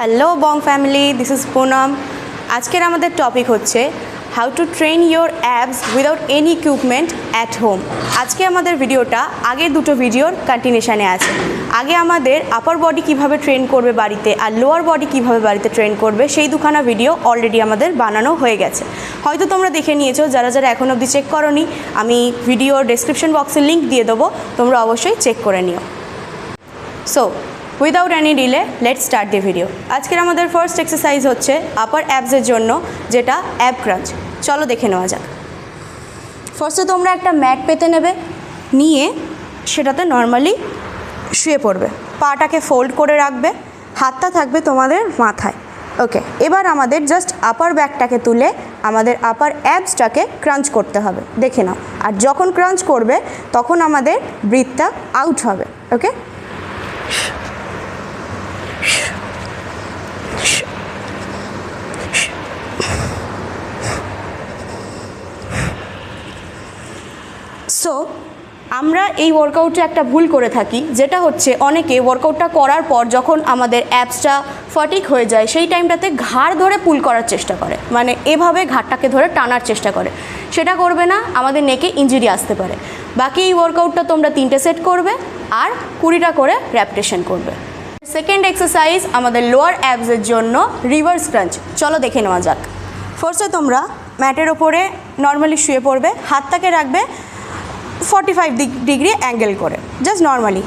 Hello Bong family, this is Poonam. আজকের আমাদের topic হচ্ছে how to train your abs without any equipment at home. আজকে আমাদের ভিডিওটা আগের দুটো ভিডিওর কন্টিনিউশানে আছে। আগে আমাদের আপার বডি কিভাবে ট্রেন করবে বাড়িতে আর লোয়ার বডি কিভাবে বাড়িতে ট্রেন করবে সেই দুখানা ভিডিও অলরেডি আমাদের বানানো হয়ে গেছে। হয়তো তোমরা দেখে নিয়েছো, যারা যারা এখন অবধি চেক করোনি আমি ভিডিওর ডেসক্রিপশন বক্সে লিঙ্ক দিয়ে দেবো, তোমরা অবশ্যই চেক করে নিও। So without any delay let's start the video. আজকের আমাদের ফার্স্ট এক্সারসাইজ হচ্ছে আপার অ্যাবসের জন্য, যেটা অ্যাব ক্রাঞ্চ। চলো দেখে নেওয়া যাক। ফার্স্টে তোমরা একটা ম্যাট পেতে নেবে, নিয়ে সেটাতে নর্মালি শুয়ে পড়বে, পাটাকে ফোল্ড করে রাখবে, হাতটা থাকবে তোমাদের মাথায়। ওকে, এবার আমাদের জাস্ট আপার ব্যাকটাকে তুলে আমাদের আপার অ্যাবসটাকে ক্রাঞ্চ করতে হবে, দেখে নাও। আর যখন ক্রাঞ্চ করবে তখন আমাদের ব্রিথটা আউট হবে। ওকে, সো আমরা এই ওয়ার্কআউটে একটা ভুল করে থাকি, যেটা হচ্ছে অনেকে ওয়ার্কআউটটা করার পর যখন আমাদের অ্যাবসটা ফটিক হয়ে যায় সেই টাইমটাতে ঘাড় ধরে পুল করার চেষ্টা করে, মানে এভাবে ঘাড়টাকে ধরে টানার চেষ্টা করে। সেটা করবে না, আমাদের নেকে ইঞ্জুরি আসতে পারে। বাকি এই ওয়ার্কআউটটা তোমরা 3টে সেট করবে আর 20টা করে র্যাপিটেশন করবে। সেকেন্ড এক্সারসাইজ আমাদের লোয়ার অ্যাবসের জন্য রিভার্স ক্রাঞ্চ। চলো দেখে নেওয়া যাক। ফার্স্টে তোমরা ম্যাটের ওপরে নর্মালি শুয়ে পড়বে, হাতটাকে রাখবে 45 ডিগ্রি অ্যাঙ্গেল করে, জাস্ট নর্মালি।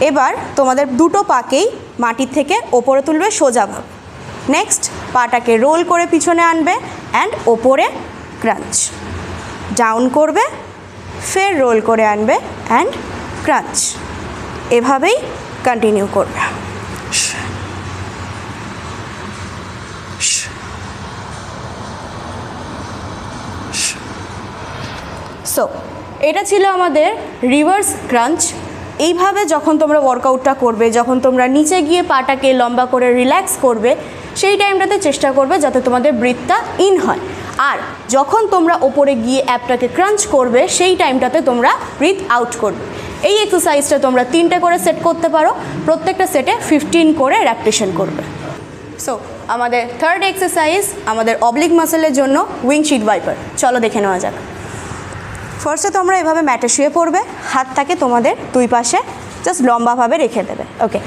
এবার তোমাদের দুটো পাকেই মাটির থেকে ওপরে তুলবে সোজাভাবে। নেক্সট পাটাকে রোল করে পিছনে আনবে অ্যান্ড ওপরে ক্রাঞ্চ, ডাউন করবে, ফের রোল করে আনবে অ্যান্ড ক্রাঞ্চ। এভাবেই কন্টিনিউ করবে। সো এটা ছিল আমাদের রিভার্স ক্রাঞ্চ। এইভাবে যখন তোমরা ওয়ার্কআউটটা করবে, যখন তোমরা নিচে গিয়ে পাটাকে লম্বা করে রিল্যাক্স করবে, সেই টাইমটাতে চেষ্টা করবে যাতে তোমাদের ব্রিথটা ইন হয়। আর যখন তোমরা ওপরে গিয়ে অ্যাপটাকে ক্রাঞ্চ করবে সেই টাইমটাতে তোমরা ব্রিথ আউট করবে। এই এক্সারসাইজটা তোমরা 3টে করে সেট করতে পারো, প্রত্যেকটা সেটে 15 করে র্যাপিটেশন করবে। সো আমাদের থার্ড এক্সারসাইজ আমাদের অবলিক মাসেলের জন্য উইন্ডশিল্ড ওয়াইপার। চলো দেখে নেওয়া যাক। ফার্স্টে তোমরা এভাবে ম্যাটে শুয়ে পড়বে, হাতটাকে তোমাদের দুই পাশে জাস্ট লম্বাভাবে রেখে দেবে। ওকে,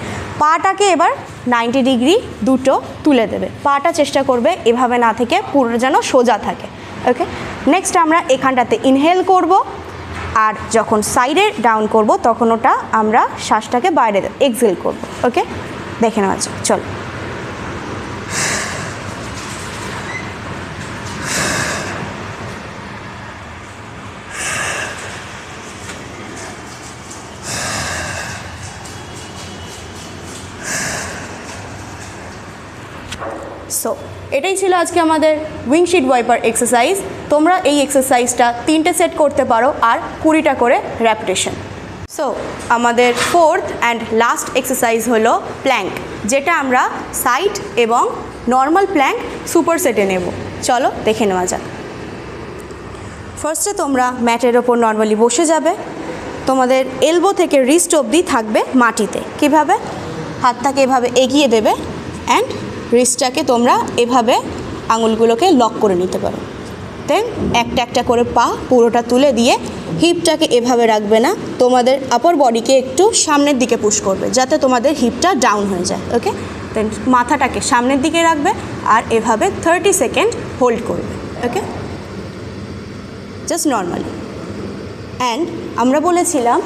পাটাকে এবার 90 ডিগ্রি দুটো তুলে দেবে। পাটা চেষ্টা করবে এভাবে না থেকে পুরো যেন সোজা থাকে। ওকে, নেক্সট আমরা এখানটাতে ইনহেল করব, আর যখন সাইডে ডাউন করব তখন ওটা আমরা শ্বাসটাকে বাইরে এক্সহেল করব। ওকে, দেখে নেওয়া যাক। চলো। সো এটাই ছিল আজকে আমাদের উইন্ডশিল্ড ওয়াইপার এক্সারসাইজ। তোমরা এই এক্সারসাইজটা 3টে সেট করতে পারো আর 20টা করে র্যাপিটেশন। সো আমাদের ফোর্থ অ্যান্ড লাস্ট এক্সারসাইজ হলো প্ল্যাঙ্ক, যেটা আমরা সাইড এবং নর্মাল প্ল্যাঙ্ক সুপার সেটে নেব। চলো দেখে নেওয়া যাক। ফার্স্টে তোমরা ম্যাটের ওপর নর্মালি বসে যাবে, তোমাদের এলবো থেকে রিস্ট অবধি থাকবে মাটিতে। কিভাবে? হাতটাকে এভাবে এগিয়ে দেবে অ্যান্ড রিস্টটাকে তোমরা এভাবে আঙুলগুলোকে লক করে নিতে পারো। দেন একটা একটা করে পা পুরোটা তুলে দিয়ে হিপটাকে এভাবে রাখবে না, তোমাদের আপার বডিকে একটু সামনের দিকে পুশ করবে যাতে তোমাদের হিপটা ডাউন হয়ে যায়। ওকে, দেন মাথাটাকে সামনের দিকে রাখবে আর এভাবে 30 সেকেন্ড হোল্ড করবে। ওকে, জাস্ট নর্মালি। অ্যান্ড আমরা বলেছিলাম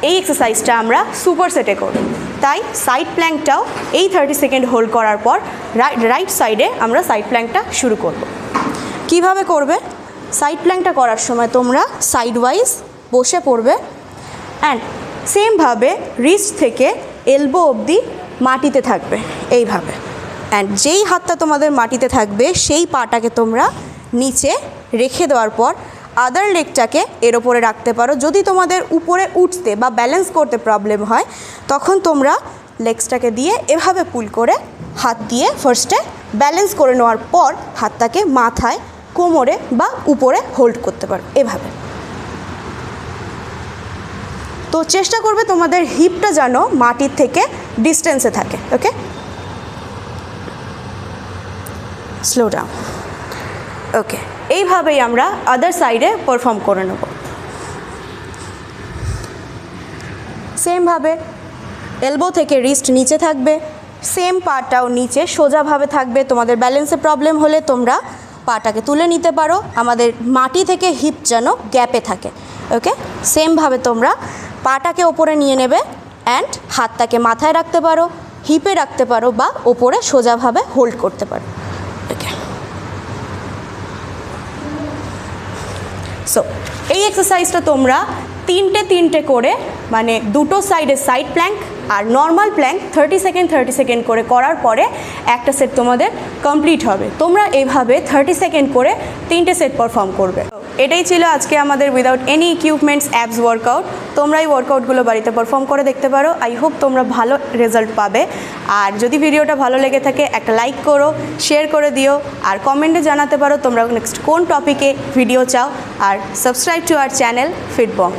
এই এক্সারসাইজটা আমরা সুপার সেটে করব, তাই সাইড প্ল্যাঙ্কটাও এই 30 সেকেন্ড হোল্ড করার পর রাইট সাইডে আমরা সাইড প্ল্যাঙ্কটা শুরু করব। কিভাবে করবে? সাইড প্ল্যাঙ্কটা করার সময় তোমরা সাইড ওয়াইজ বসে পড়বে অ্যান্ড সেমভাবে রিস্ট থেকে এলবো অবধি মাটিতে থাকবে এইভাবে। অ্যান্ড যেই হাতটা তোমাদের মাটিতে থাকবে সেই পাটাকে তোমরা নিচে রেখে দেওয়ার পর আদার লেগটাকে এর ওপরে রাখতে পারো। যদি তোমাদের উপরে উঠতে বা ব্যালেন্স করতে প্রবলেম হয় তখন তোমরা লেগসটাকে দিয়ে এভাবে পুল করে হাত দিয়ে ফার্স্টে ব্যালেন্স করে নেওয়ার পর হাতটাকে মাথায়, কোমরে বা উপরে হোল্ড করতে পারো এভাবে। তো চেষ্টা করবে তোমাদের হিপটা যেন মাটির থেকে ডিস্টেন্সে থাকে। ওকে, স্লো ডাউন। ওকে, এইভাবেই আমরা আদার সাইডে পারফর্ম করে নেব। সেমভাবে এলবো থেকে রিস্ট নিচে থাকবে, সেম পাটাও নিচে সোজাভাবে থাকবে। তোমাদের ব্যালেন্সে প্রবলেম হলে তোমরা পাটাকে তুলে নিতে পারো, আমাদের মাটি থেকে হিপ যেন গ্যাপে থাকে। ওকে, সেমভাবে তোমরা পাটাকে ওপরে নিয়ে নেবে অ্যান্ড হাতটাকে মাথায় রাখতে পারো, হিপে রাখতে পারো বা ওপরে সোজাভাবে হোল্ড করতে পারো। ওকে, সো এই এক্সারসাইজটা তোমরা তিনটে করে, মানে দুটো সাইডে সাইড প্ল্যাঙ্ক আর নর্মাল প্ল্যাঙ্ক 30 সেকেন্ড করে করার পরে একটা সেট তোমাদের কমপ্লিট হবে। তোমরা এইভাবে 30 সেকেন্ড করে 3টে সেট পারফর্ম করবে। এটাই ছিল আজকে আমাদের without any equipments ABS workout. তোমরা এই ওয়ার্কআউটগুলো বাড়িতে পারফর্ম করে দেখতে পারো। আই হোপ তোমরা ভালো রেজাল্ট পাবে। আর যদি ভিডিওটা ভালো লেগে থাকে একটা লাইক করো, শেয়ার করে দিও, আর কমেন্টে জানাতে পারো তোমরা নেক্সট কোন টপিকে ভিডিও চাও। আর সাবস্ক্রাইব টু আওয়ার চ্যানেল ফিটবং।